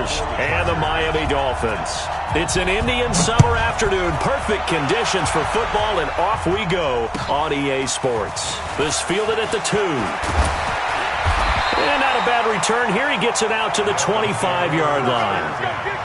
Chargers and the Miami Dolphins. It's an Indian summer afternoon. Perfect conditions for football, and off we go on EA Sports. This fielded at the 2. And not a bad return here. He gets it out to the 25-yard line.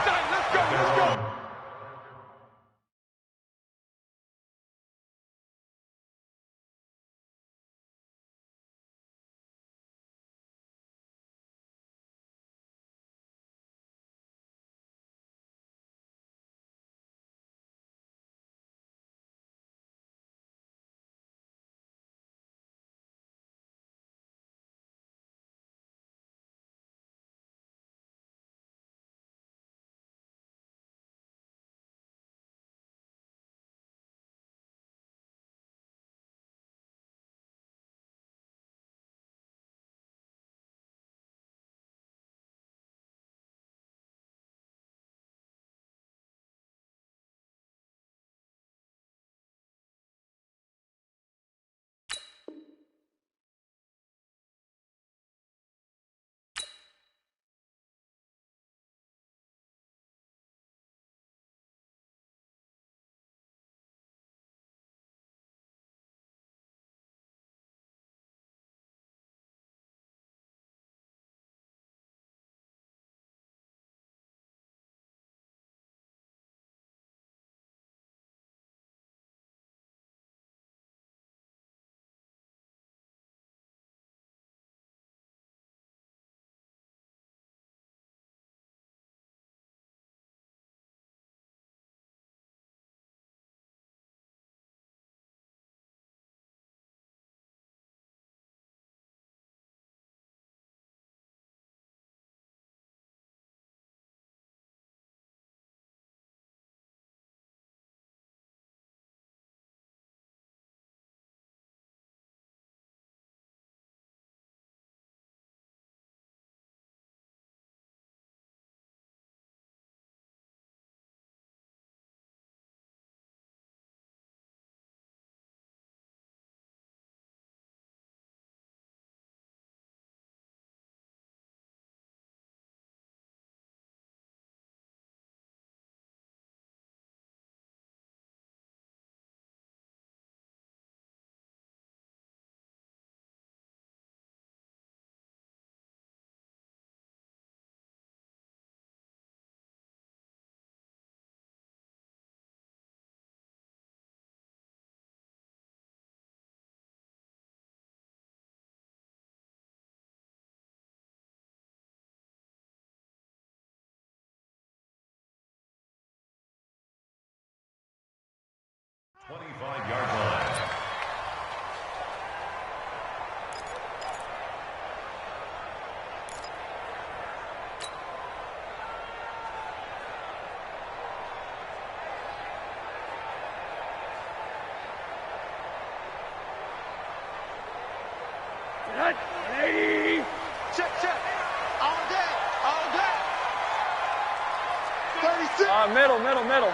Middle.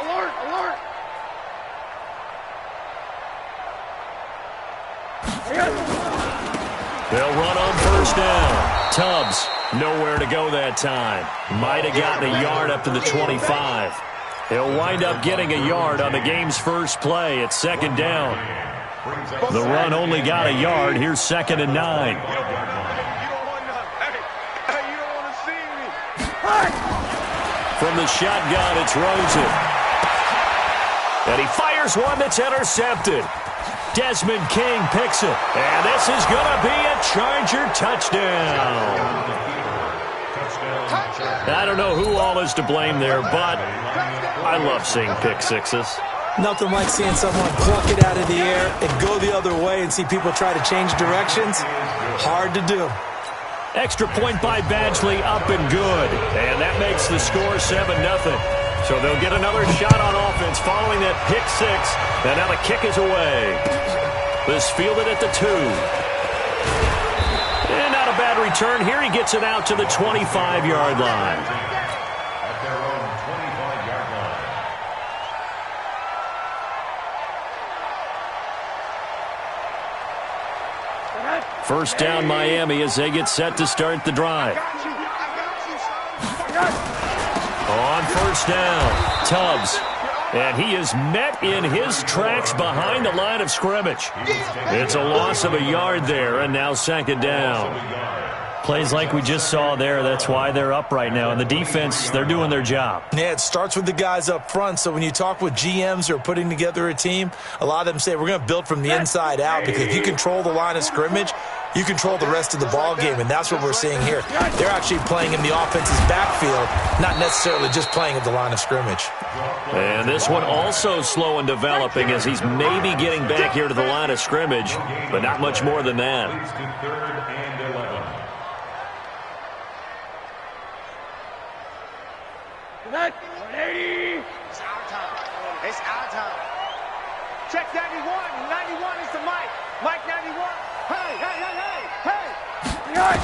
Alert. They'll run on first down. Tubbs, nowhere to go that time. Might have gotten a yard up to the 25. He'll wind up getting a yard on the game's first play at second down. The run only got a yard. Here's 2nd and 9. From the shotgun, it's Rosen. And he fires one that's intercepted. Desmond King picks it. And this is going to be a Charger touchdown. I don't know who all is to blame there, but I love seeing pick sixes. Nothing like seeing someone pluck it out of the air and go the other way and see people try to change directions. Hard to do. Extra point by Badgley, up and good. And that makes the score 7-0. So they'll get another shot on offense following that pick six. And now the kick is away. This fielded at the 2. And not a bad return. Here he gets it out to the 25-yard line. At their own 25-yard line. First down Miami as they get set to start the drive. On first down, Tubbs. And he is met in his tracks behind the line of scrimmage. It's a loss of a yard there, and now second down. Plays like we just saw there, that's why they're up right now. And the defense, they're doing their job. Yeah, it starts with the guys up front. So when you talk with GMs who are putting together a team, a lot of them say we're going to build from the inside out, because if you control the line of scrimmage, you control the rest of the ball game, and that's what we're seeing here. They're actually playing in the offense's backfield, not necessarily just playing at the line of scrimmage. And this one also slow and developing as he's maybe getting back here to the line of scrimmage, but not much more than that. It's our time. It's our time. Check 91. 91 is the mic. Mike 91. Hey, hey, hey, hey, hey.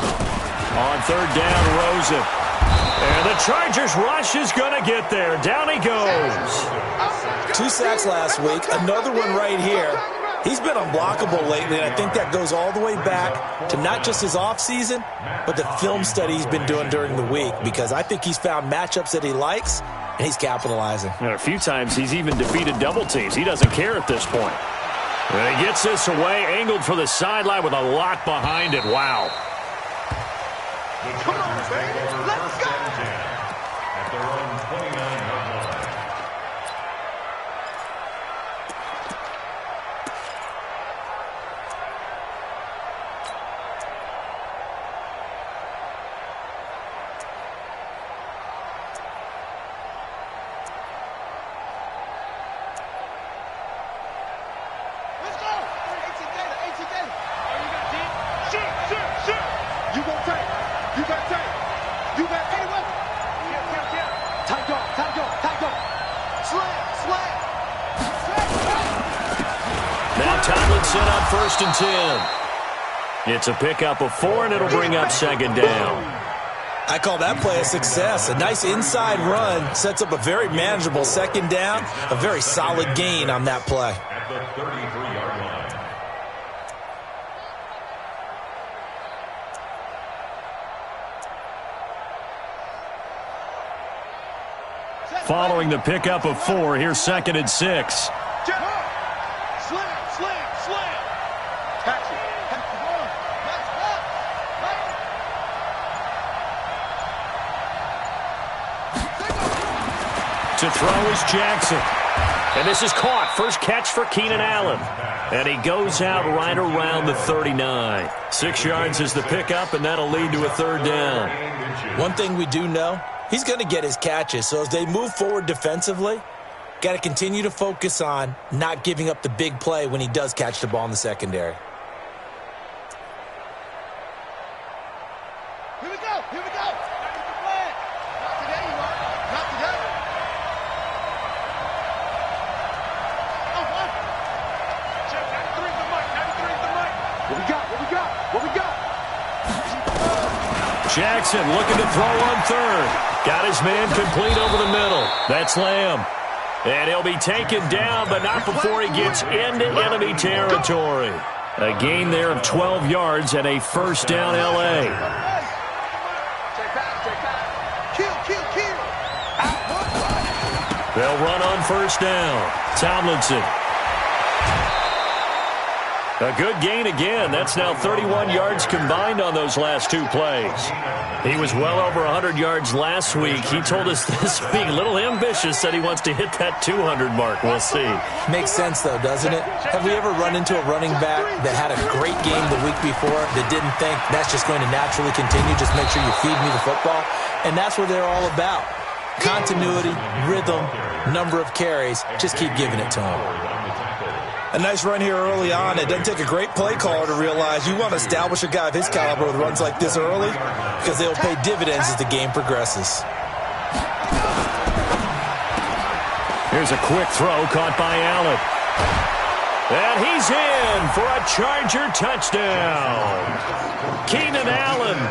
On third down, Rosen. And the Chargers rush is going to get there. Down he goes. 2 sacks last week. Another one right here. He's been unblockable lately, and I think that goes all the way back to not just his offseason, but the film study he's been doing during the week, because I think he's found matchups that he likes, and he's capitalizing. And a few times he's even defeated double teams. He doesn't care at this point. And he gets this away, angled for the sideline with a lot behind it. Wow. Come on, baby. Let's go. At their own 29-yard line. Let's go. 18 data, 18 data. Oh, you got deep? Shoot. You got tape. You got tape. You got tape. Yeah. Tight dog. Slam. Now Tomlinson on first and 10. It's a pickup of 4, and it'll bring up second down. I call that play a success. A nice inside run sets up a very manageable second down, a very solid gain on that play. At the 33-yard line. Following the pickup of 4, here's second and 6. Slam. Catch it. To throw is Jackson. And this is caught. First catch for Keenan Allen. And he goes out right around the 39. 6 yards is the pickup, and that'll lead to a third down. One thing we do know, he's going to get his catches. So as they move forward defensively, got to continue to focus on not giving up the big play when he does catch the ball in the secondary. Here we go. Not today, you are. Not today. Check 93 is the mic. 93 is the mic. What we got? Jackson looking to throw on third. Got his man complete over the middle. That's Lamb. And he'll be taken down, but not before he gets into enemy territory. A gain there of 12 yards and a first down L.A. Check back. Kill. They'll run on first down. Tomlinson. A good gain again. That's now 31 yards combined on those last 2 plays. He was well over 100 yards last week. He told us this being a little ambitious, said he wants to hit that 200 mark. We'll see. Makes sense, though, doesn't it? Have we ever run into a running back that had a great game the week before that didn't think that's just going to naturally continue? Just make sure you feed me the football. And that's what they're all about. Continuity, rhythm, number of carries. Just keep giving it to them. A nice run here early on. It doesn't take a great play caller to realize you want to establish a guy of his caliber with runs like this early, because they'll pay dividends as the game progresses. Here's a quick throw caught by Allen. And he's in for a Charger touchdown. Keenan Allen,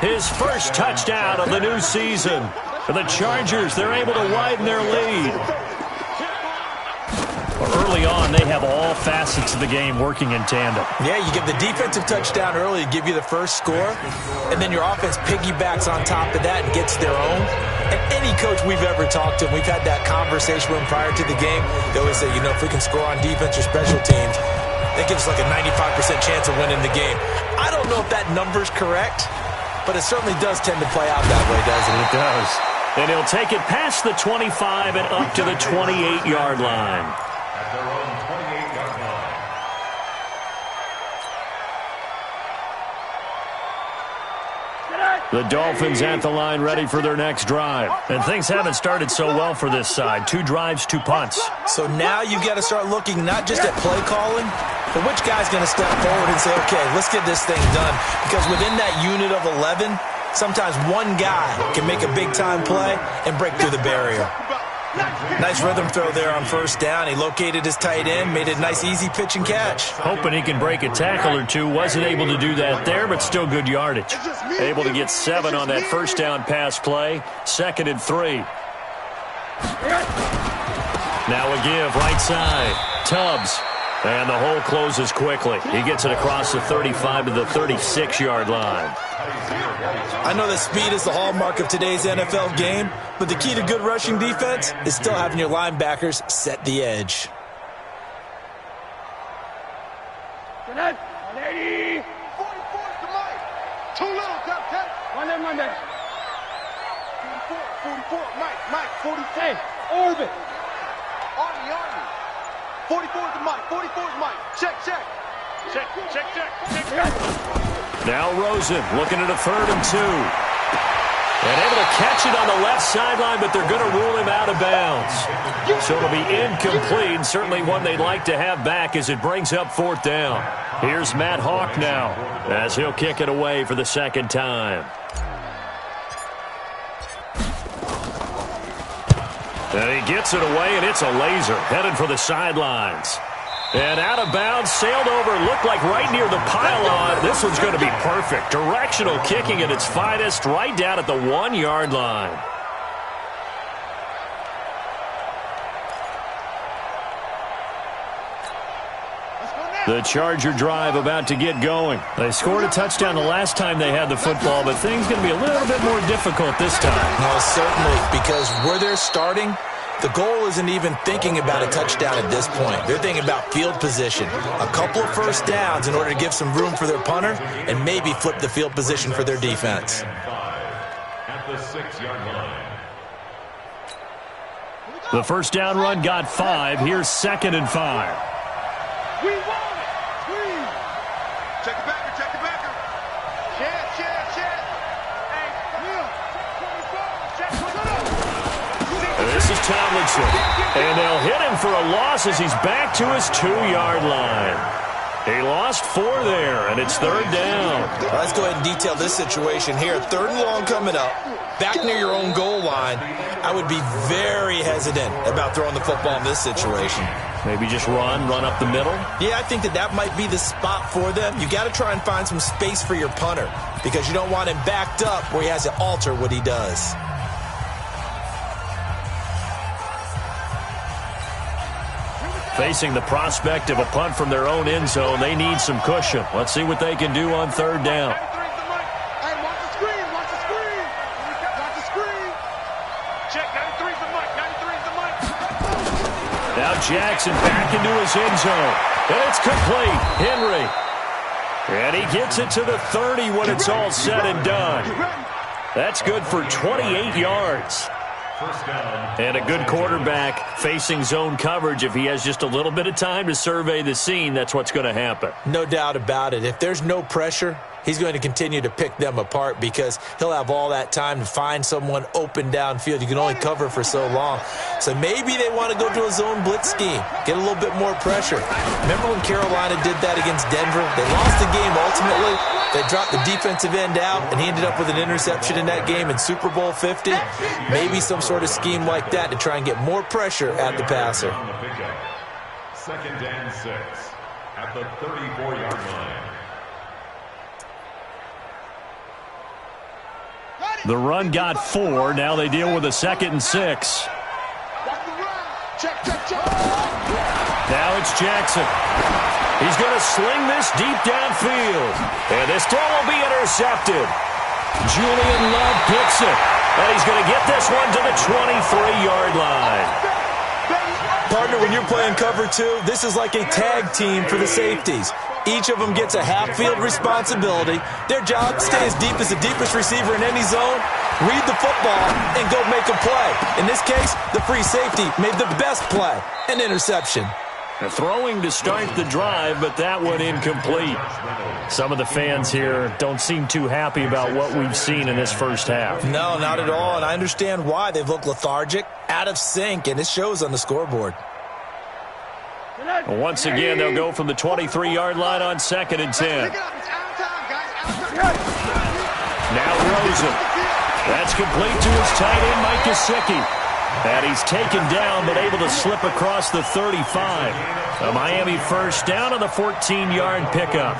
his first touchdown of the new season. For the Chargers, they're able to widen their lead. early on, they have all facets of the game working in tandem. Yeah, you give the defensive touchdown early to give you the first score, and then your offense piggybacks on top of that and gets their own. And any coach we've ever talked to, we've had that conversation with them prior to the game, they always say, you know, if we can score on defense or special teams, that gives us like a 95% chance of winning the game. I don't know if that number's correct, but it certainly does tend to play out that way, doesn't it? It does. And he'll take it past the 25 and up to the 28-yard line. At their own 28-yard line. The Dolphins at the line ready for their next drive. And things haven't started so well for this side. 2 drives, 2 punts. So now you've got to start looking not just at play calling, but which guy's going to step forward and say, okay, let's get this thing done. Because within that unit of 11, sometimes one guy can make a big-time play and break through the barrier. Nice rhythm throw there on first down. He located his tight end, made it a nice, easy pitch and catch. Hoping he can break a tackle or two. Wasn't able to do that there, but still good yardage. Able to get 7 on that first down pass play. 2nd and 3. Now a give right side. Tubbs. And the hole closes quickly. He gets it across the 35 to the 36-yard line. I know that speed is the hallmark of today's NFL game, but the key to good rushing defense is still having your linebackers set the edge. Good night. 180. 44 to Mike. Too little, Captain. Monday. 44. Mike. 44. Orbit. Army. 44 to Mike. 44 is Mike. Check. Now Rosen looking at a 3rd and 2. And able to catch it on the left sideline, but they're going to rule him out of bounds. So it'll be incomplete, certainly one they'd like to have back as it brings up 4th down. Here's Matt Hawk now as he'll kick it away for the 2nd time. And he gets it away, and it's a laser headed for the sidelines. And out of bounds, sailed over, looked like right near the pylon. This one's going to be perfect. Directional kicking at its finest, right down at the 1-yard line. The Charger drive about to get going. They scored a touchdown the last time they had the football, but things going to be a little bit more difficult this time. No, certainly, because where they're starting, the goal isn't even thinking about a touchdown at this point. They're thinking about field position. A couple of first downs in order to give some room for their punter and maybe flip the field position for their defense. At the 6-yard line. The first down run got 5. Here's 2nd and 5. We want it. Squeeze. Check the backer. Chance. Hey, Will. Check. This is Tomlinson. And they'll hit him for a loss as he's back to his 2-yard line. He lost 4 there, and it's 3rd down. Let's go ahead and detail this situation here. 3rd and long coming up, back near your own goal line. I would be very hesitant about throwing the football in this situation. Maybe just run up the middle? Yeah, I think that might be the spot for them. You got to try and find some space for your punter because you don't want him backed up where he has to alter what he does. Facing the prospect of a punt from their own end zone, they need some cushion. Let's see what they can do on 3rd down. Hey, watch the screen. Watch the screen. Check, 93's the Mike. Now Jackson back into his end zone. And it's complete. Henry. And he gets it to the 30 when it's all said and done. That's good for 28 yards. And a good quarterback facing zone coverage. If he has just a little bit of time to survey the scene, that's what's going to happen. No doubt about it. If there's no pressure, he's going to continue to pick them apart because he'll have all that time to find someone open downfield. You can only cover for so long. So maybe they want to go to a zone blitz scheme, get a little bit more pressure. Remember when Carolina did that against Denver? They lost the game ultimately. They dropped the defensive end out, and he ended up with an interception in that game in Super Bowl 50. Maybe some sort of scheme like that to try and get more pressure at the passer. 2nd and 6 at the 34-yard line. The run got 4. Now they deal with a 2nd and 6. Check. Now it's Jackson. He's going to sling this deep downfield. And this throw will be intercepted. Julian Love picks it. And he's going to get this one to the 23-yard line. Partner, when you're playing cover two, this is like a tag team for the safeties. Each of them gets a half-field responsibility. Their job, stay as deep as the deepest receiver in any zone, read the football, and go make a play. In this case, the free safety made the best play, an interception. Throwing to start the drive, but that one incomplete. Some of the fans here don't seem too happy about what we've seen in this first half. No, not at all, and I understand why. They've looked lethargic, out of sync, and it shows on the scoreboard. Once again, they'll go from the 23-yard line on 2nd and 10. Now Rosen. That's complete to his tight end, Mike Gesicki. And he's taken down, but able to slip across the 35. A Miami first down on the 14-yard pickup.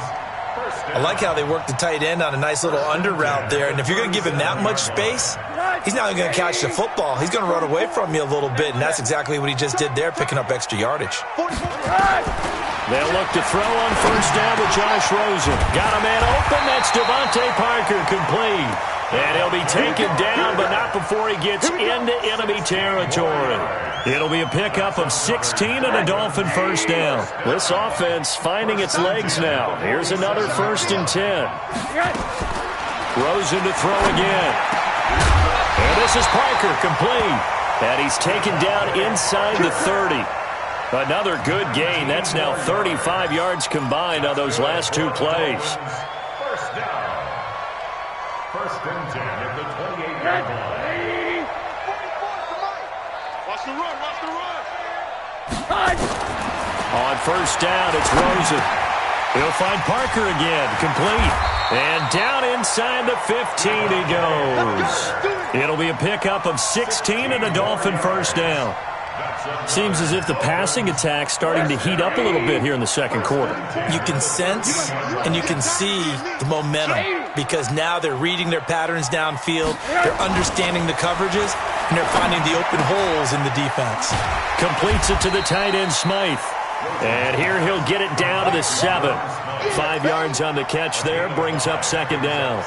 I like how they work the tight end on a nice little under route there. And if you're going to give him that much space, he's not going to catch the football. He's going to run away from you a little bit, and that's exactly what he just did there, picking up extra yardage. They'll look to throw on first down with Josh Rosen. Got a man open. That's Devontae Parker, complete. And he'll be taken down, but not before he gets into enemy territory. It'll be a pickup of 16 and a Dolphin first down. This offense finding its legs now. Here's another 1st and 10. Rosen to throw again. And this is Parker, complete. And he's taken down inside the 30. Another good gain. That's now 35 yards combined on those last two plays. First down. 1st and 10 at the 28-yard line. Watch the run, watch the run. On first down, it's Rosen. He'll find Parker again, complete. And down inside the 15 he goes. It'll be a pickup of 16 and a Dolphin first down. Seems as if the passing attack's starting to heat up a little bit here in the second quarter. You can sense and you can see the momentum because now they're reading their patterns downfield, they're understanding the coverages, and they're finding the open holes in the defense. Completes it to the tight end, Smythe. And here he'll get it down to the 7. 5 yards on the catch there, brings up 2nd down.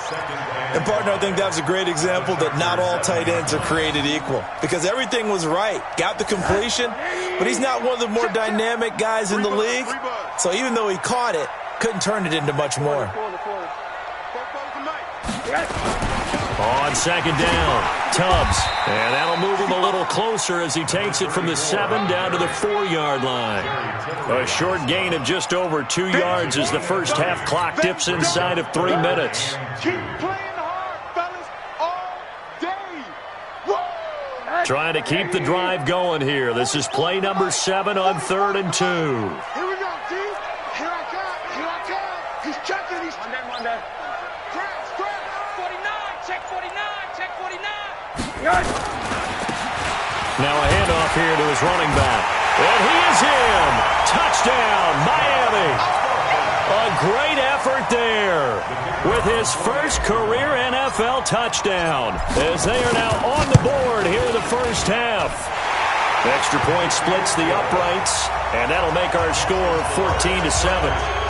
And, partner, I think that was a great example that not all tight ends are created equal because everything was right. Got the completion, but he's not one of the more dynamic guys in the league. So even though he caught it, couldn't turn it into much more. On 2nd down, Tubbs. And that'll move him a little closer as he takes it from the 7 down to the 4-yard line. A short gain of just over 2 yards as the first half clock dips inside of 3 minutes. Keep playing hard, fellas, all day. Woo! Trying to keep the drive going here. This is play number 7 on 3rd and 2. Here we go, D. Here I come. He's checking. He's one day. Scratch. 49. Check 49. Check 49. Now a handoff here to his running back. And he is in. Touchdown, Miami. A great effort there with his first career NFL touchdown as they are now on the board here in the first half. Extra point splits the uprights, and that'll make our score 14-7.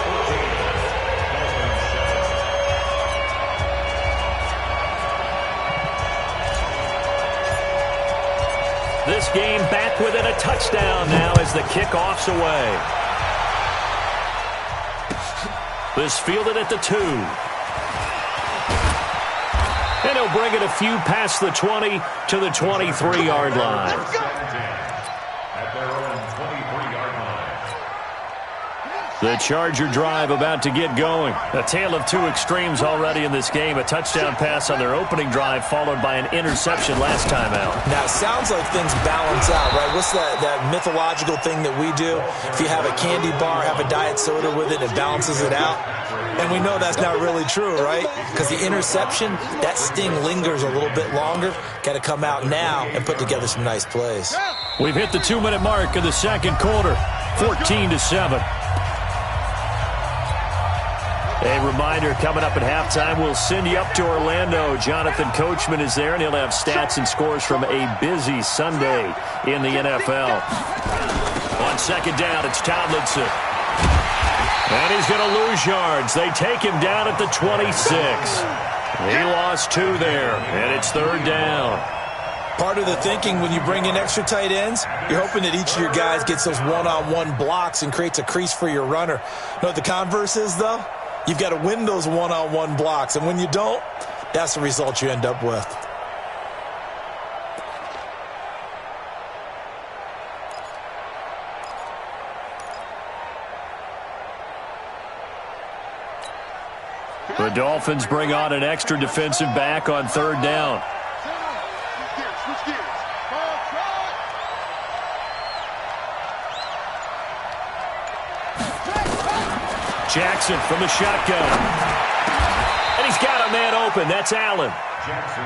This game back within a touchdown now as the kickoff's away. This fielded at the 2. And he'll bring it a few past the 20 to the 23-yard line. At their own 23-yard line. The Charger drive about to get going. A tale of two extremes already in this game. A touchdown pass on their opening drive followed by an interception last time out. Now, it sounds like things balance out, right? What's that mythological thing that we do? If you have a candy bar, have a diet soda with it, it balances it out. And we know that's not really true, right? Because the interception, that sting lingers a little bit longer. Got to come out now and put together some nice plays. We've hit the 2-minute mark of the second quarter, 14-7. A reminder, coming up at halftime, we'll send you up to Orlando. Jonathan Coachman is there, and he'll have stats and scores from a busy Sunday in the NFL. on second down. It's Tomlinson. And he's going to lose yards. They take him down at the 26. He lost 2 there, and it's third down. Part of the thinking when you bring in extra tight ends, you're hoping that each of your guys gets those one-on-one blocks and creates a crease for your runner. You know what the converse is, though? You've got to win those one-on-one blocks, and when you don't, that's the result you end up with. The Dolphins bring on an extra defensive back on third down. Jackson from the shotgun. And he's got a man open. That's Allen.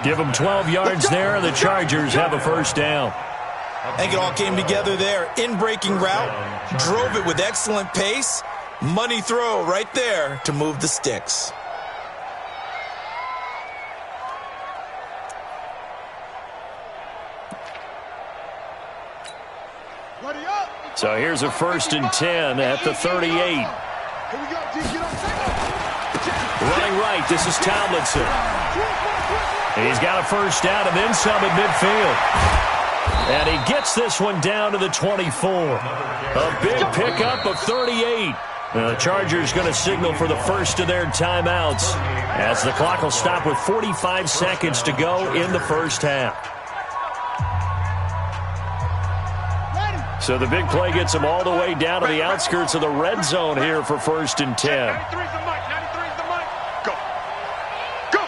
Give him 12 yards there, and the Chargers have a first down. I think it all came together there. In-breaking route, drove it with excellent pace. Money throw right there to move the sticks. So here's a 1st and 10 at the 38. Running right, this is Tomlinson. He's got a first down and then some at midfield. And he gets this one down to the 24. A big pickup of 38. The Chargers going to signal for the first of their timeouts as the clock will stop with 45 seconds to go in the first half. So the big play gets them all the way down to the outskirts of the red zone here for 1st and 10. 93's the mic. 93's the mic. Go. Go.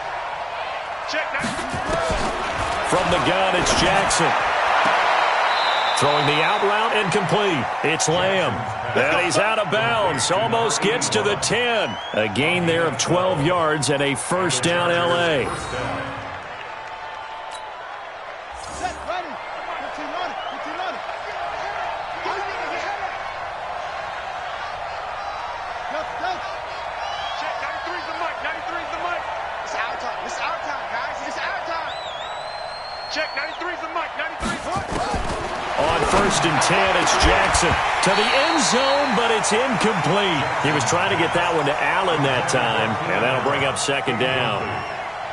Check 93. From the gun, it's Jackson. Throwing the out route incomplete. It's Lamb. And he's out of bounds. Almost gets to the 10. A gain there of 12 yards and a first down L.A. On 1st and 10, it's Jackson to the end zone, but it's incomplete. He was trying to get that one to Allen that time, and that'll bring up second down.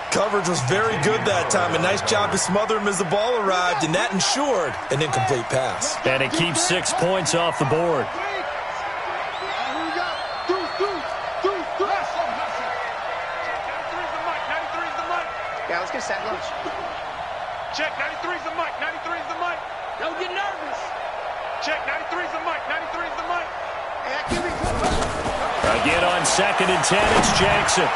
Coverage was very good that time. A nice job to smother him as the ball arrived, and that ensured an incomplete pass. And it keeps 6 points off the board. Yeah, let's get set lunch. Check, 93's the mic. 93's the mic. Don't get nervous. Check, 93's the mic. 93's the mic. Again on 2nd and 10, it's Jackson.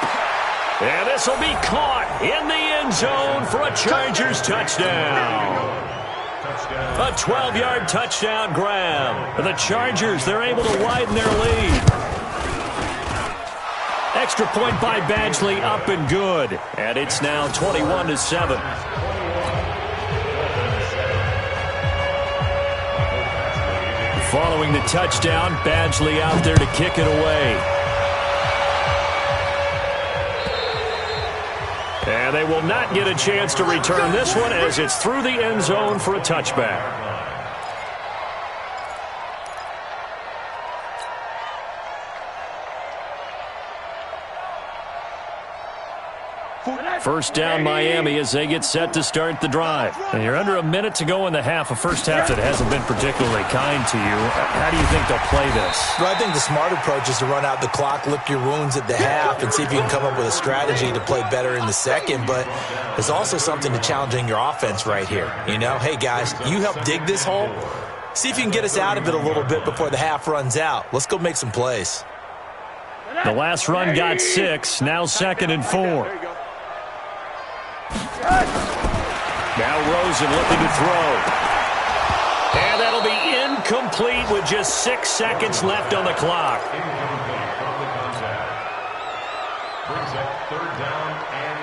And this will be caught in the end zone for a Chargers touchdown. A 12-yard touchdown grab. The Chargers, they're able to widen their lead. Extra point by Badgley, up and good. And it's now 21-7. Following the touchdown, Badgley out there to kick it away. And they will not get a chance to return this one as it's through the end zone for a touchback. First down Miami as they get set to start the drive. And you're under a minute to go in the half, a first half that hasn't been particularly kind to you. How do you think they'll play this? Well, I think the smart approach is to run out the clock, lick your wounds at the half, and see if you can come up with a strategy to play better in the second. But there's also something to challenging your offense right here. You know, hey, guys, you help dig this hole. See if you can get us out of it a little bit before the half runs out. Let's go make some plays. The last run got 6, now 2nd and 4. Now Rosen looking to throw. And that'll be incomplete with just 6 seconds left on the clock. Brings up 3rd down and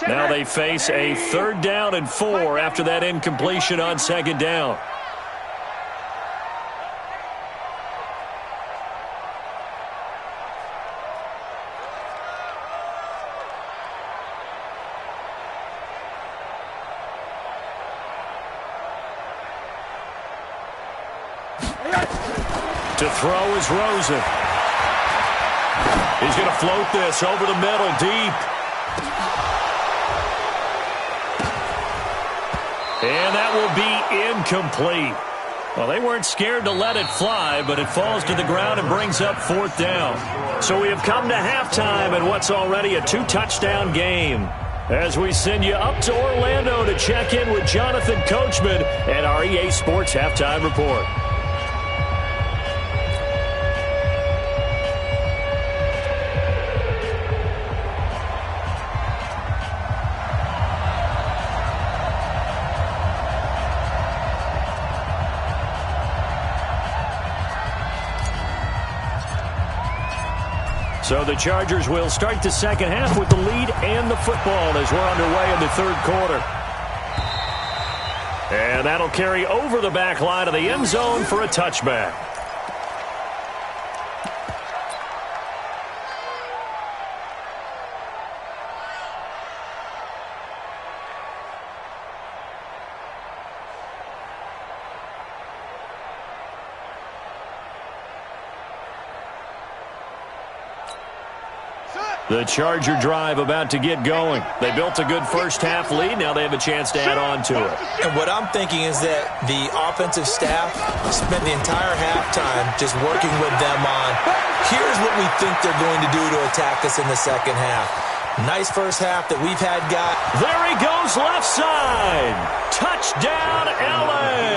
4. Now they face a 3rd down and 4 after that incompletion on 2nd down. To throw is Rosen. He's going to float this over the middle, deep. And that will be incomplete. Well, they weren't scared to let it fly, but it falls to the ground and brings up 4th down. So we have come to halftime in what's already a 2-touchdown game. As we send you up to Orlando to check in with Jonathan Coachman and our EA Sports Halftime Report. So the Chargers will start the second half with the lead and the football as we're underway in the 3rd quarter. And that'll carry over the back line of the end zone for a touchback. The Charger drive about to get going. They built a good first half lead. Now they have a chance to add on to it. And what I'm thinking is that the offensive staff spent the entire halftime just working with them on, here's what we think they're going to do to attack us in the second half. Nice first half that we've had, guy. There he goes, left side. Touchdown, L.A.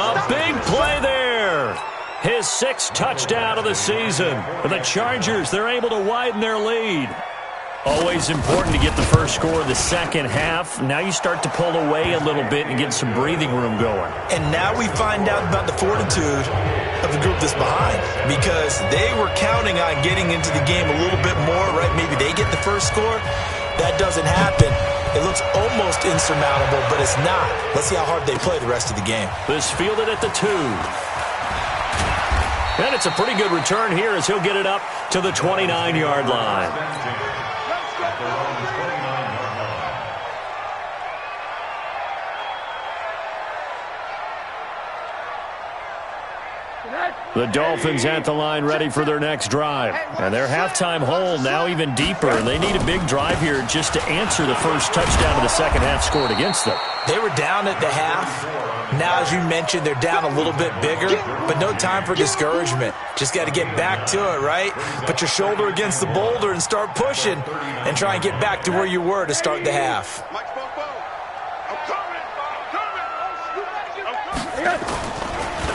A big play there. His 6th touchdown of the season. The Chargers, they're able to widen their lead. Always important to get the first score of the second half. Now you start to pull away a little bit and get some breathing room going. And now we find out about the fortitude of the group that's behind, because they were counting on getting into the game a little bit more, right? Maybe they get the first score. That doesn't happen. It looks almost insurmountable, but it's not. Let's see how hard they play the rest of the game. This fielded at the 2. And it's a pretty good return here as he'll get it up to the 29-yard line. The Dolphins at the line ready for their next drive. And their halftime hole now even deeper. And they need a big drive here just to answer the first touchdown of the second half scored against them. They were down at the half. Now, as you mentioned, they're down a little bit bigger, but no time for discouragement. Just got to get back to it, right? Put your shoulder against the boulder and start pushing and try and get back to where you were to start the half.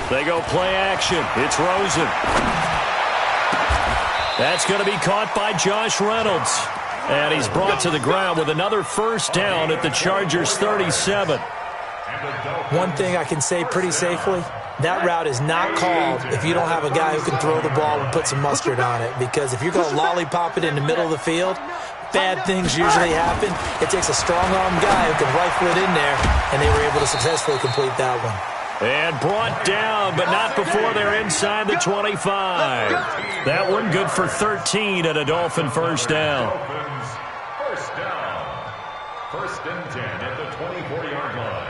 They go play action. It's Rosen. That's going to be caught by Josh Reynolds. And he's brought to the ground with another first down at the Chargers' 37. One thing I can say pretty safely, that route is not called if you don't have a guy who can throw the ball and put some mustard on it. Because if you're going to lollipop it in the middle of the field, bad things usually happen. It takes a strong-arm guy who can rifle it in there, and they were able to successfully complete that one. And brought down, but not before they're inside the 25. That one good for 13 at a Dolphin first down. First down. 1st and 10 at the 24-yard line.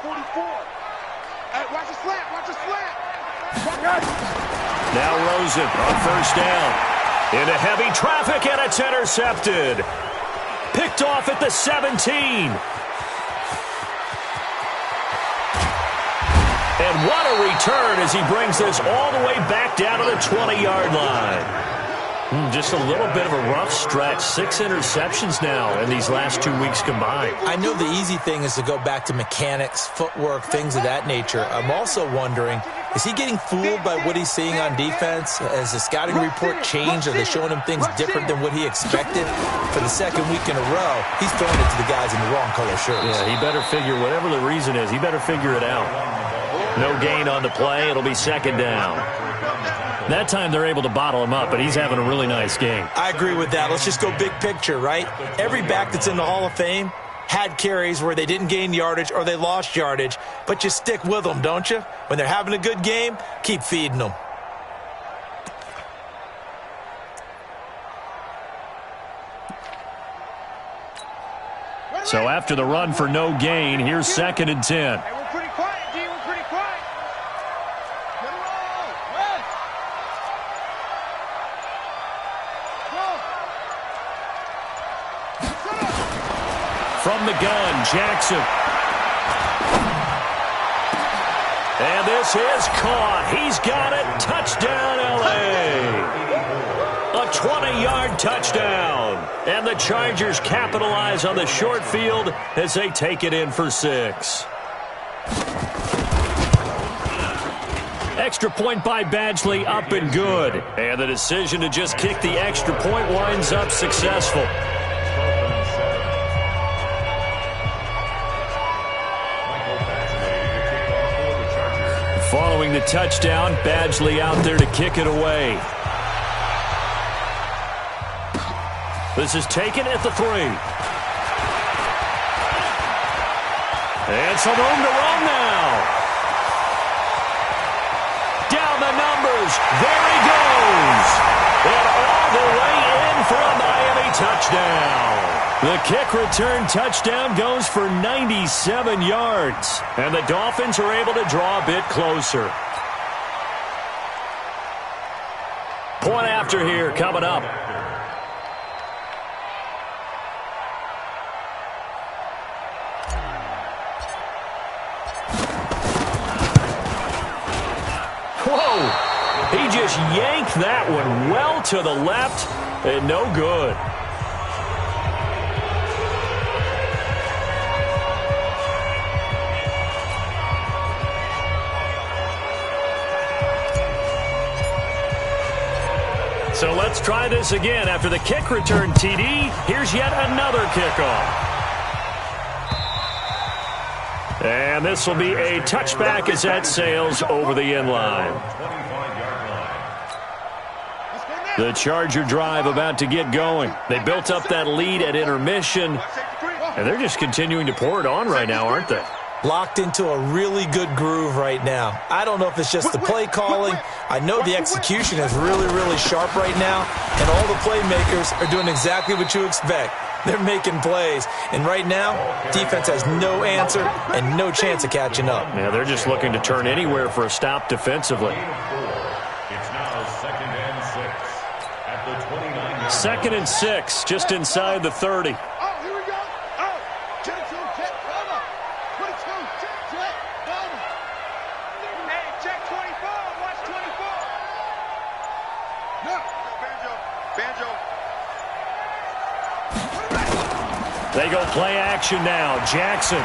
44. Hey, watch the slant, watch the slant. Now Rosen on first down. Into heavy traffic, and it's intercepted. Picked off at the 17. And what a return as he brings this all the way back down to the 20-yard line. Just a little bit of a rough stretch. 6 interceptions now in these last 2 weeks combined. I know the easy thing is to go back to mechanics, footwork, things of that nature. I'm also wondering, is he getting fooled by what he's seeing on defense? Has the scouting report changed? Are they showing him things different than what he expected? For the second week in a row, he's throwing it to the guys in the wrong color shirts. Yeah, he better figure, whatever the reason is, he better figure it out. No gain on the play. It'll be second down. That time they're able to bottle him up, but he's having a really nice game. I agree with that. Let's just go big picture, right? Every back that's in the Hall of Fame had carries where they didn't gain yardage or they lost yardage, but you stick with them, don't you? When they're having a good game, keep feeding them. So after the run for no gain, here's 2nd and 10. Hey, we're pretty quiet, D. We're pretty quiet. From the gun, Jackson. And this is caught. He's got it. Touchdown, L.A. A 20-yard touchdown. And the Chargers capitalize on the short field as they take it in for 6. Extra point by Badgley, up and good. And the decision to just kick the extra point winds up successful. Following the touchdown, Badgley out there to kick it away. This is taken at the 3. And some room to run now. Down the numbers. There he goes. And all the way in for a Miami touchdown. The kick return touchdown goes for 97 yards. And the Dolphins are able to draw a bit closer. Point after here coming up. Whoa! He just yanked that one well to the left and no good. So let's try this again. After the kick return TD, here's yet another kickoff. And this will be a touchback as that sails over the end line. The Charger drive about to get going. They built up that lead at intermission, and they're just continuing to pour it on right now, aren't they? Locked into a really good groove right now. I don't know if it's just the play calling. I know the execution is really, really sharp right now, and all the playmakers are doing exactly what you expect. They're making plays, and right now, defense has no answer and no chance of catching up. Yeah, they're just looking to turn anywhere for a stop defensively. It's now 2nd and 6 at the 29. 2nd and 6, just inside the 30. Oh, here we go. Oh, 22, check, cover. 22, check, cover. Hey, check 24. Watch 24. No. Banjo. They go play action now. Jackson.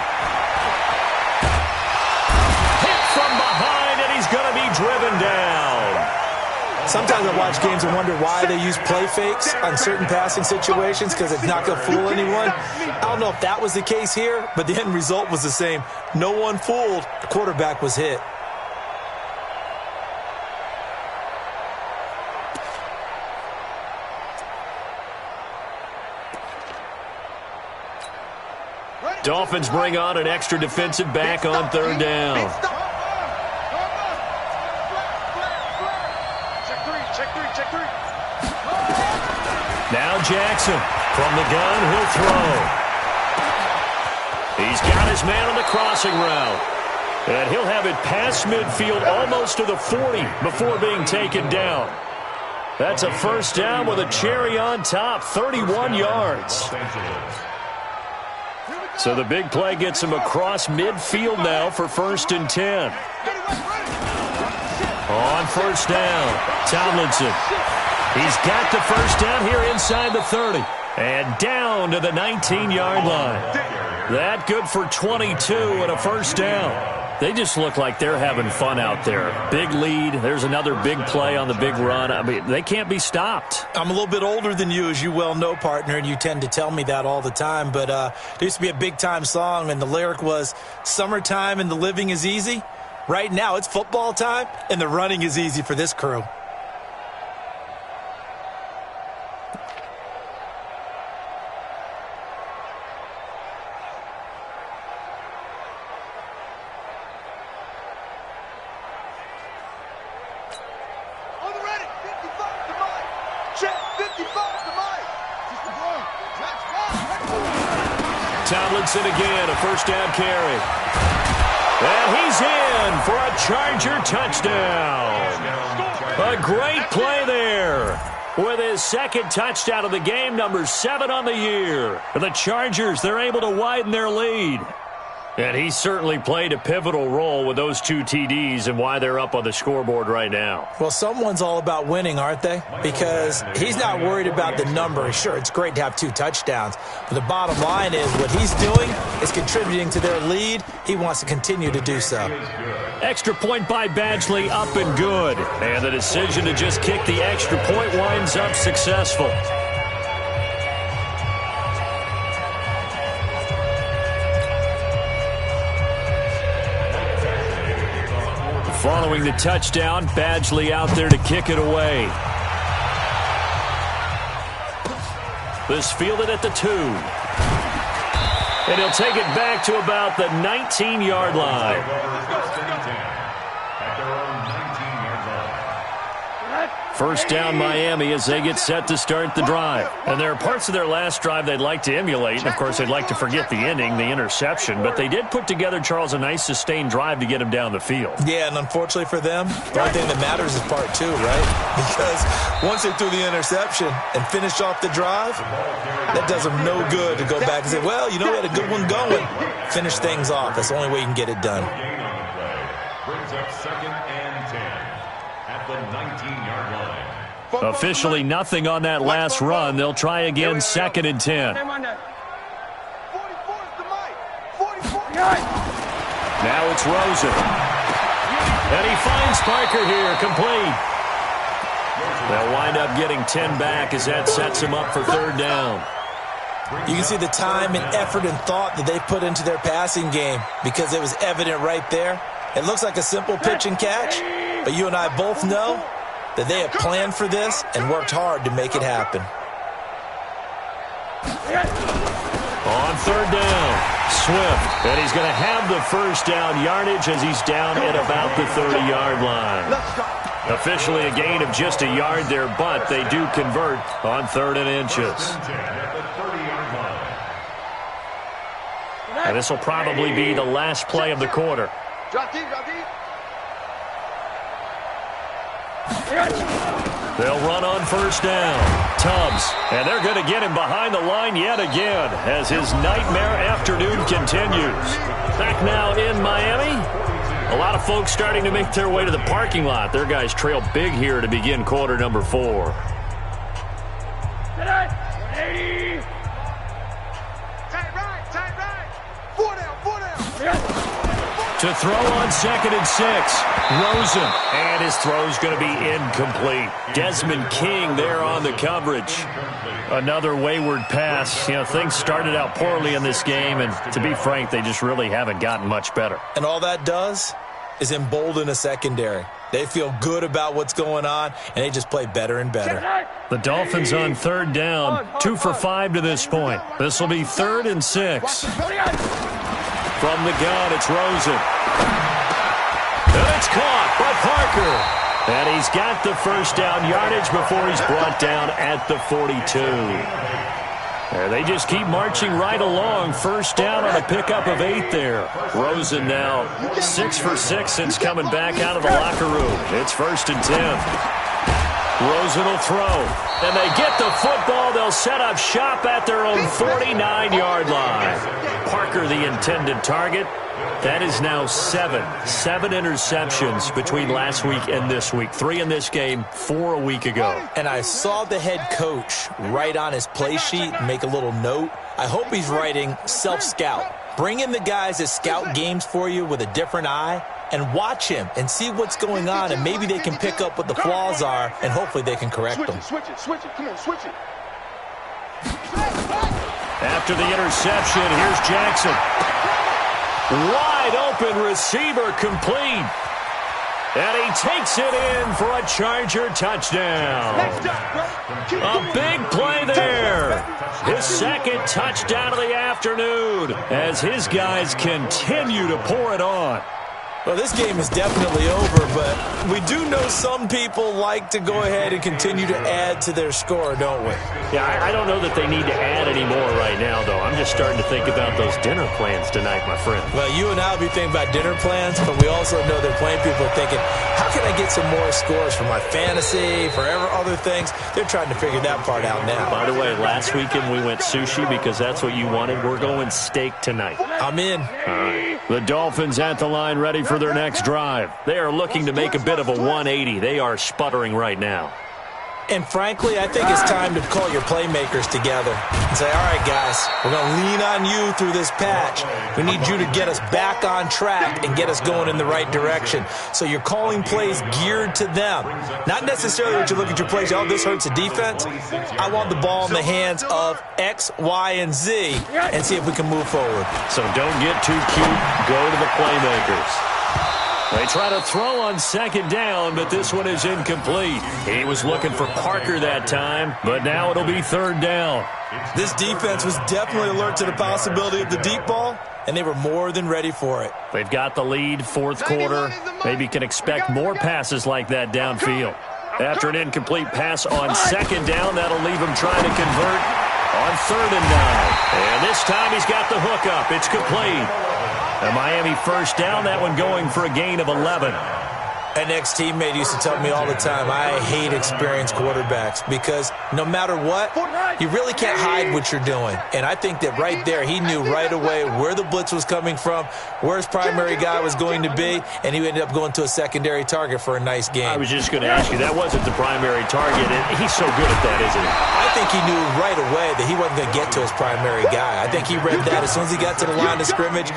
Hit from behind, and he's going to be driven down. Sometimes I watch games and wonder why they use play fakes on certain passing situations because it's not going to fool anyone. I don't know if that was the case here, but the end result was the same. No one fooled. The quarterback was hit. Dolphins bring on an extra defensive back on 3rd down. Check three. Now Jackson. From the gun, he'll throw. He's got his man on the crossing route. And he'll have it past midfield almost to the 40 before being taken down. That's a 1st down with a cherry on top, 31 yards. So the big play gets him across midfield now for 1st and 10. On 1st down, Tomlinson. He's got the 1st down here inside the 30. And down to the 19-yard line. That good for 22 and a 1st down. They just look like they're having fun out there. Big lead. There's another big play on the big run. I mean, they can't be stopped. I'm a little bit older than you, as you well know, partner, and you tend to tell me that all the time. But there used to be a big-time song, and the lyric was, "Summertime and the living is easy." Right now, it's football time, and the running is easy for this crew. Tomlinson again, a 1st down carry. And he's in for a Charger touchdown. A great play there. with his second touchdown of the game, number 7 on the year. For the Chargers, they're able to widen their lead. And he certainly played a pivotal role with those 2 TDs and why they're up on the scoreboard right now. Well, someone's all about winning, aren't they? Because he's not worried about the number. Sure, it's great to have 2 touchdowns. But the bottom line is what he's doing is contributing to their lead. He wants to continue to do so. Extra point by Badgley, up and good. And the decision to just kick the extra point winds up successful. Following the touchdown, Badgley out there to kick it away. This fielded at the 2. And he'll take it back to about the 19-yard line. First down, Miami, as they get set to start the drive. And there are parts of their last drive they'd like to emulate. And, of course, they'd like to forget the ending, the interception. But they did put together, Charles, a nice sustained drive to get him down the field. Yeah, and unfortunately for them, the only thing that matters is part 2, right? Because once they threw the interception and finished off the drive, that does them no good to go back and say, well, you know, we had a good one going. Finish things off. That's the only way you can get it done. Brings up 2nd and 10 at the 19-yard line. Officially nothing on that last run. They'll try again, 2nd and 10. Now it's Rosen. And he finds Parker here, complete. They'll wind up getting 10 back as that sets him up for 3rd down. You can see the time and effort and thought that they put into their passing game because it was evident right there. It looks like a simple pitch and catch, but you and I both know that they have planned for this and worked hard to make it happen. On 3rd down, Swift. And he's going to have the first down yardage as he's down at about the 30-yard line. Officially a gain of just a yard there, but they do convert on 3rd and inches. And this will probably be the last play of the quarter. They'll run on 1st down. Tubbs. And they're going to get him behind the line yet again as his nightmare afternoon continues. Back now in Miami. A lot of folks starting to make their way to the parking lot. Their guys trail big here to begin quarter number 4. To throw on 2nd and 6. Rosen. And his throw's going to be incomplete. Desmond King there on the coverage. Another wayward pass. You know, things started out poorly in this game, and to be frank, they just really haven't gotten much better. And all that does is embolden a secondary. They feel good about what's going on, and they just play better and better. The Dolphins on 3rd down, 2 for 5 to this point. This will be 3rd and 6. From the gun, it's Rosen. And it's caught by Parker. And he's got the first down yardage before he's brought down at the 42. And they just keep marching right along. First down on a pickup of 8 there. Rosen now 6 for 6 since coming back out of the locker room. It's 1st and 10. Rosen will throw. And they get the football. They'll set up shop at their own 49-yard line. Parker, the intended target. That is now 7 interceptions between last week and this week. 3 in this game, 4 a week ago. And I saw the head coach write on his play sheet and make a little note. I hope he's writing self-scout. Bring in the guys that scout games for you with a different eye and watch him and see what's going on, and maybe they can pick up what the flaws are, and hopefully they can correct them. Switch it. Come on, switch it. After the interception, here's Jackson. Wide open receiver complete. And he takes it in for a Charger touchdown. A big play there. His 2nd touchdown of the afternoon as his guys continue to pour it on. Well, this game is definitely over, but we do know some people like to go ahead and continue to add to their score, don't we? Yeah, I don't know that they need to add any more right now, though. I'm just starting to think about those dinner plans tonight, my friend. Well, you and I will be thinking about dinner plans, but we also know that plenty of people are thinking, how can I get some more scores for my fantasy, for other things? They're trying to figure that part out now. By the way, last weekend we went sushi because that's what you wanted. We're going steak tonight. I'm in. All right. The Dolphins at the line ready for their next drive. They are looking to make a bit of a 180. They are sputtering right now. And frankly, I think it's time to call your playmakers together and say, all right, guys, we're going to lean on you through this patch. We need you to get us back on track and get us going in the right direction. So you're calling plays geared to them. Not necessarily that you look at your plays, oh, this hurts the defense. I want the ball in the hands of X, Y, and Z and see if we can move forward. So don't get too cute. Go to the playmakers. They try to throw on second down, but this one is incomplete. He was looking for Parker that time, but now it'll be third down. This defense was definitely alert to the possibility of the deep ball, and they were more than ready for it. They've got the lead, fourth quarter. Maybe can expect more passes like that downfield. After an incomplete pass on second down, that'll leave him trying to convert on 3rd and 9. And this time he's got the hook up. It's complete. A Miami first down, that one going for a gain of 11. An ex-teammate used to tell me all the time, I hate experienced quarterbacks because no matter what, you really can't hide what you're doing. And I think that right there, he knew right away where the blitz was coming from, where his primary guy was going to be, and he ended up going to a secondary target for a nice game. I was just going to ask you, that wasn't the primary target, and he's so good at that, isn't he? I think he knew right away that he wasn't going to get to his primary guy. I think he read that as soon as he got to the line of scrimmage,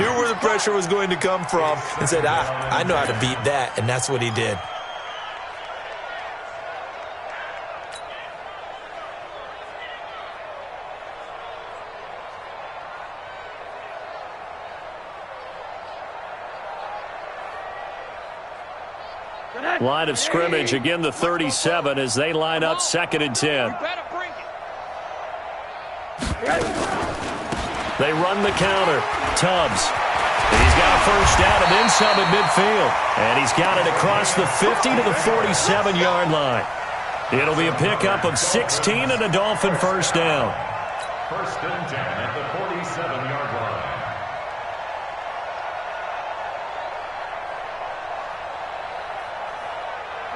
knew where the pressure was going to come from, and said, I know how to beat that. And that's what he did. Line of scrimmage, again the 37 as they line up 2nd and 10. They run the counter. Tubbs. He's got a first down and then some at midfield. And he's got it across the 50 to the 47-yard line. It'll be a pickup of 16 and a Dolphin first down. 1st and 10 at the 47-yard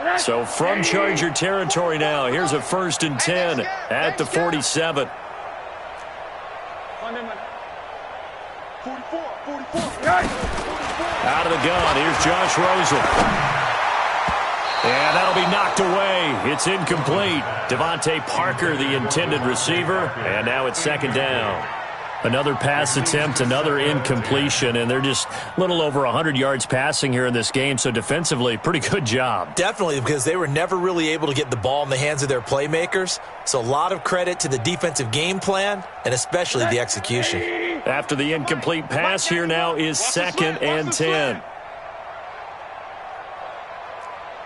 line. So from Charger territory now, here's a 1st and 10 at the 47. 44. Out of the gun, here's Josh Rosen. And that'll be knocked away. It's incomplete. Devontae Parker, the intended receiver, and now it's 2nd down. Another pass attempt, another incompletion, and they're just a little over 100 yards passing here in this game, so defensively, pretty good job. Definitely, because they were never really able to get the ball in the hands of their playmakers, so a lot of credit to the defensive game plan and especially the execution. After the incomplete pass, here now is 2nd and 10.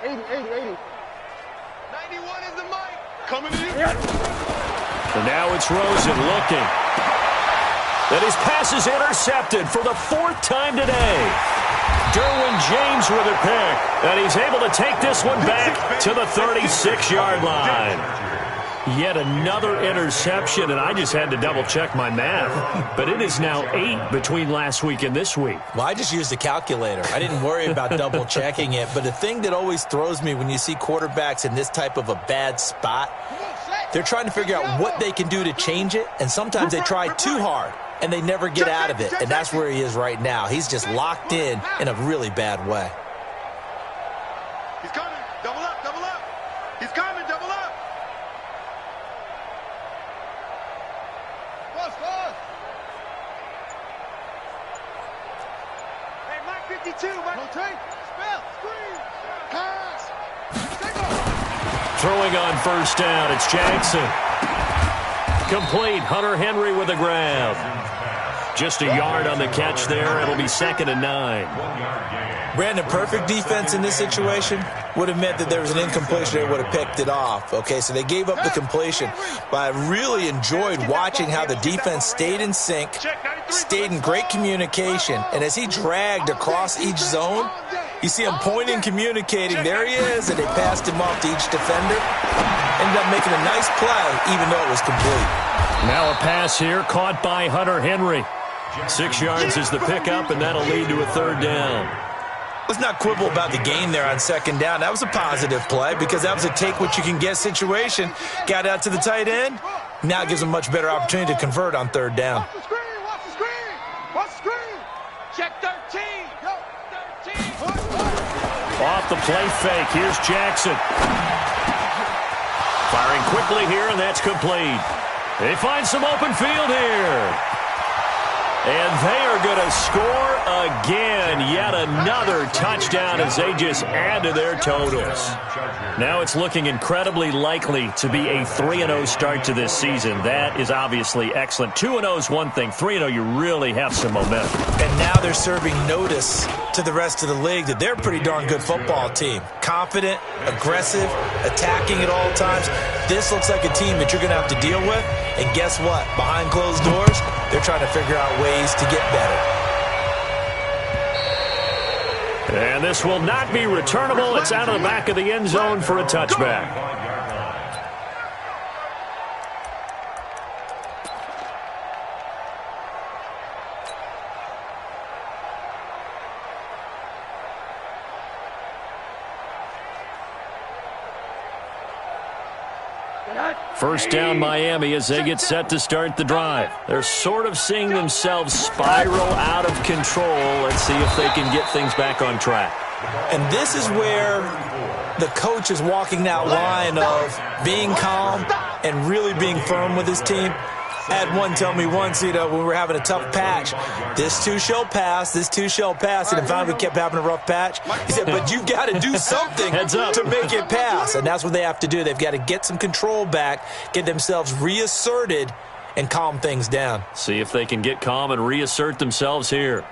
80. 91 is the mic. Coming in. And now it's Rosen looking. And his pass is intercepted for the 4th time today. Derwin James with a pick. And he's able to take this one back to the 36-yard line. Yet another interception, and I just had to double-check my math. But it is now 8 between last week and this week. Well, I just used a calculator. I didn't worry about double-checking it. But the thing that always throws me when you see quarterbacks in this type of a bad spot, they're trying to figure out what they can do to change it, and sometimes they try too hard, and they never get out of it. And that's where he is right now. He's just locked in a really bad way. He's coming. Double up. He's coming. Double up. Close. Hey, Mike 52. Rotate. Spell. Screen. Pass. Throwing on first down, it's Jackson. Complete. Hunter Henry with a grab. Just a yard on the catch there. It'll be 2nd and 9. Brandon, perfect defense in this situation would have meant that there was an incompletion. They would have picked it off. Okay, so they gave up the completion. But I really enjoyed watching how the defense stayed in sync, stayed in great communication. And as he dragged across each zone, you see him pointing, communicating. There he is, and they passed him off to each defender. Ended up making a nice play, even though it was complete. Now a pass here, caught by Hunter Henry. 6 yards is the pickup, and that'll lead to a 3rd down. Let's not quibble about the gain there on 2nd down. That was a positive play because that was a take-what-you-can-get situation. Got out to the tight end. Now it gives them a much better opportunity to convert on 3rd down. Watch the screen, watch the screen, watch the screen. Check 13. Yo, 13. Off the play fake, here's Jackson. Firing quickly here, and that's complete. They find some open field here. And they are going to score again. Yet another touchdown as they just add to their totals. Now it's looking incredibly likely to be a 3-0 start to this season. That is obviously excellent. 2-0 is one thing. 3-0, you really have some momentum. And now they're serving notice to the rest of the league that they're a pretty darn good football team. Confident, aggressive, attacking at all times. This looks like a team that you're going to have to deal with. And guess what? Behind closed doors, they're trying to figure out ways to get better. And this will not be returnable. It's out of the back of the end zone for a touchback. First down Miami as they get set to start the drive. They're sort of seeing themselves spiral out of control. Let's see if they can get things back on track. And this is where the coach is walking that line of being calm and really being firm with his team. I had one tell me once, when we were having a tough patch, this too shall pass, this too shall pass. And finally we kept having a rough patch. He said, but you've got to do something to make it pass. And that's what they have to do. They've got to get some control back, get themselves reasserted, and calm things down. See if they can get calm and reassert themselves here.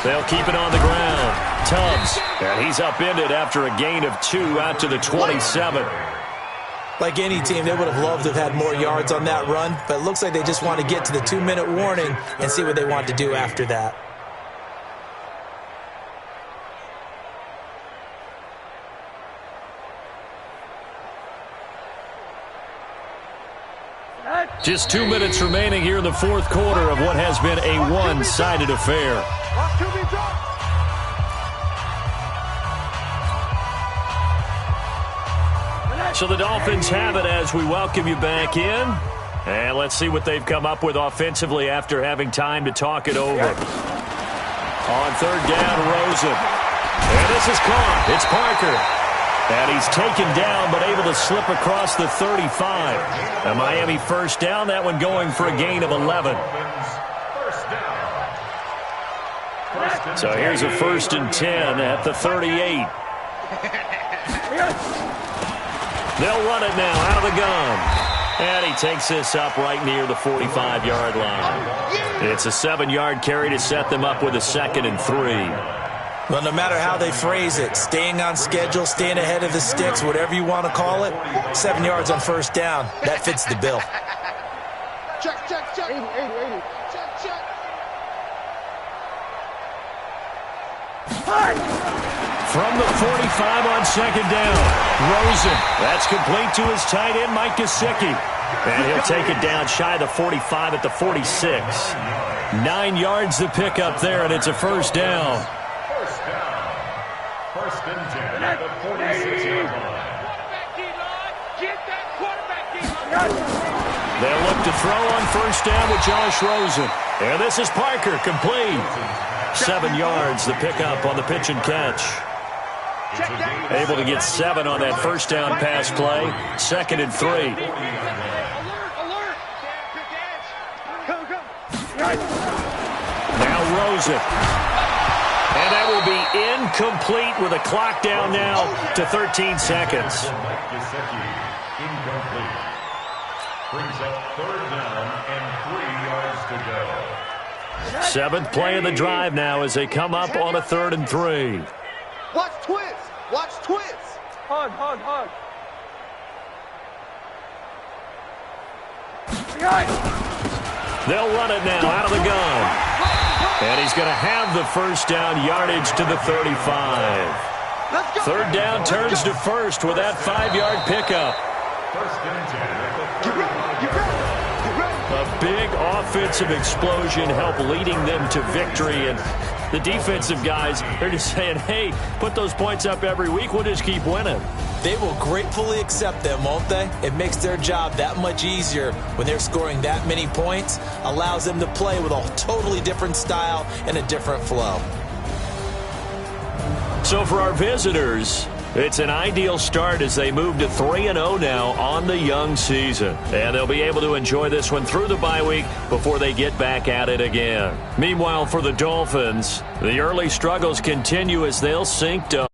They'll keep it on the ground. Tubbs, and he's upended after a gain of 2 out to the 27. Like any team, they would have loved to have had more yards on that run, but it looks like they just want to get to the 2-minute warning and see what they want to do after that. Just 2 minutes remaining here in the 4th quarter of what has been a one-sided affair. So the Dolphins have it as we welcome you back in. And let's see what they've come up with offensively after having time to talk it over. On 3rd down, Rosen. And this is caught. It's Parker. And he's taken down but able to slip across the 35. A Miami 1st down, that one going for a gain of 11. So here's a 1st and 10 at the 38. They'll run it now out of the gun. And he takes this up right near the 45-yard line. It's a 7-yard carry to set them up with a 2nd and 3. Well, no matter how they phrase it, staying on schedule, staying ahead of the sticks, whatever you want to call it, 7 yards on 1st down, that fits the bill. Check, check, check. 80, 80, 80. Check, check. From the 45 on 2nd down, Rosen. That's complete to his tight end, Mike Gesicki. And he'll take it down shy of the 45 at the 46. 9 yards to pick up there, and it's a 1st down. 1st and 10 at the 46-yard line. They'll look to throw on 1st down with Josh Rosen. And this is Parker, complete. 7 yards to pick up on the pitch and catch. Able to get 7 on that 1st down pass play. 2nd and 3. Now Rosen. And that will be incomplete with a clock down now to 13 seconds. Brings up 3rd down and 3 yards to go. 7th play of the drive now as they come up on a 3rd and 3. Watch twist. Watch twist. Hug. They'll run it now out of the gun. And he's going to have the first down, yardage to the 35. 3rd down turns to 1st with that 5-yard pickup. 1st and 10 at the 35. Get ready. A big offensive explosion helped leading them to victory. And the defensive guys, they're just saying, hey, put those points up every week. We'll just keep winning. They will gratefully accept them, won't they? It makes their job that much easier when they're scoring that many points. Allows them to play with a totally different style and a different flow. So for our visitors, it's an ideal start as they move to 3-0 now on the young season. And they'll be able to enjoy this one through the bye week before they get back at it again. Meanwhile, for the Dolphins, the early struggles continue as they'll sink to